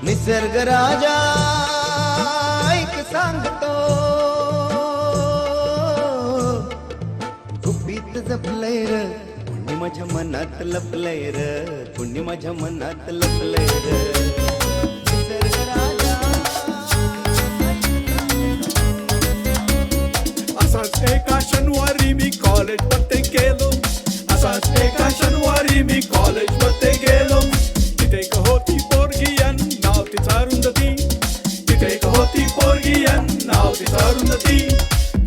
निसर्ग राजा ऐक सांगतो, गुपित जपलंय र पुण्य माझ्या मनात लपलंय र, पुण्य माझ्या मनात लपलंय र. निसर्ग राजा असाच एका शनिवारी मी कॉलेज मध्ये गेलो, असाच एका शनिवारी मी कॉलेज मध्ये गेलो. तिथे एक होती पोरगी नाव तिचं अरुंधती, तिथे एक होती पोरगी नाव तिचं अरुंधती.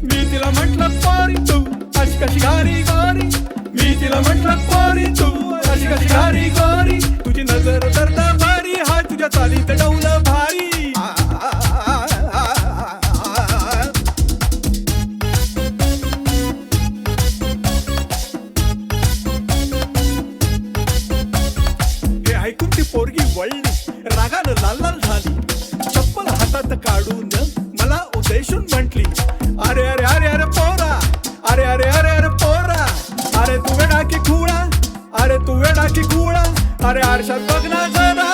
मी तिला म्हटलं पोरी तू अशी कशी गारी गारी, मी तिला म्हटलं पोरी तू अशी कशी गारी गारी. तुझी नजर दर्द भारी, हा तुझ्या चालीत डौलं भारी. ऐकून ती पोरगी वळली, रागानं लाल लाल झाली, चप्पल हातात काढून मला उद्देशून म्हटली, अरे अरे अरे अरे पोरा, अरे अरे अरे अरे पोरा, अरे तू वेडा की खुळा, अरे तू वेडा की खुळा, अरे आरशात बघ ना जरा,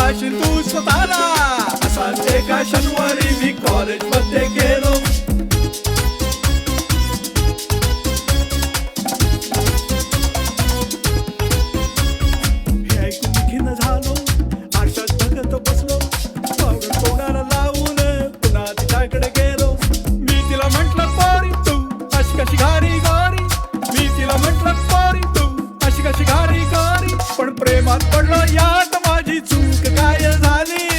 अशी तू स्वतःला. असाच एका शनिवारी मी कॉलेज मध्ये गेलो, झालो आरशात बघत बसलो, पावडर तोंडाला लावून पुन्हा तिच्याकडे गेलो. मी तिला म्हटलं पोरी तू अशी कशी घारी घारी, मी तिला म्हटलं पोरी तू अशी कशी घारी घारी. पण प्रेमात पडलो यात माझी चूक काय झाली.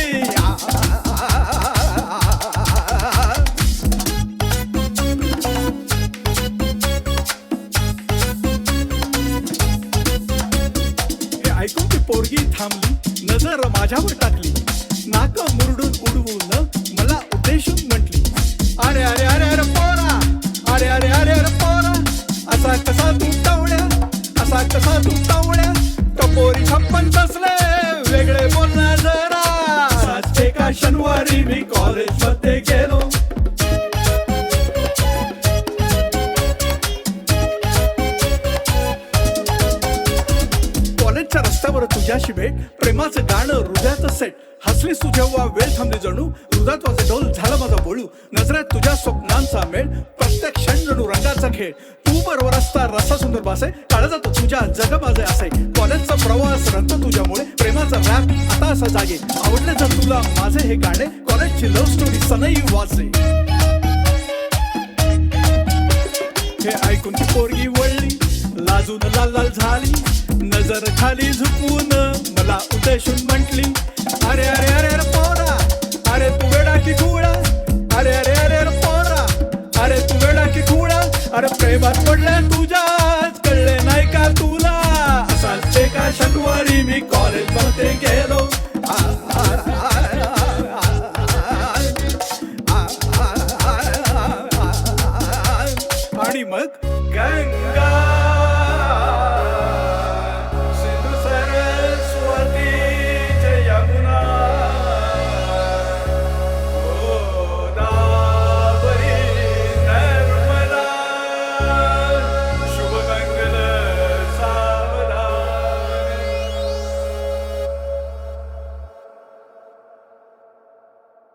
ऐकून ती पोरगी थांबली, नजर माझ्यावर टाकली, नाक मुरडून उडवून मला उद्देशून म्हटली, अरे अरे अरे अरे पोरा, अरे अरे अरे अरे पोरा, असा कसा तू टावळ्या, असा कसा तू टावळ्या. टपोरी छप्पन बसले वेगळे बोलणार जरा. असाच एका शनिवारी मी कॉलेज मध्ये गेलो, कॉलेजच्या रस्त्यावर तुझ्याशी भेट, प्रेमाचं गाणं हृदयाचं सेट. हसलीस तू जेव्हा वेळ थांबली जणू, हृदयात वाजे डोल झालं माझा बोलू. नजरेत तुझ्या स्वप्नांचा मेळ, प्रत्येक क्षण जणू रंगाचा खेळ. तू बरोबर असता रस्ता सुंदर भासे, काळा जातो तुझ्या जग माझे असे. कॉलेजचा प्रवास रंगतो तुझ्यामुळे, प्रेमाचा रॅप आता असा जागे. आवडले जर तुला माझे हे गाणे, कॉलेजची लव्ह स्टोरी सनई वाचे. हे ऐकून ती पोरगी वळली, लाजून लाल लाल झाली, नजर खाली झुकवून मला उद्देशून म्हटली, अरे अरे अरे अरे पोरा, अरे तू वेडा की खुळा, अरे अरे अरे अरे पोरा, अरे तू वेडा की खुळा. अरे प्रेमात पडल्या तुझ्याच कळले नाही का तुला. असाच एका शनिवारी मी कॉलेज मध्ये गेलो, आणि मग गंगा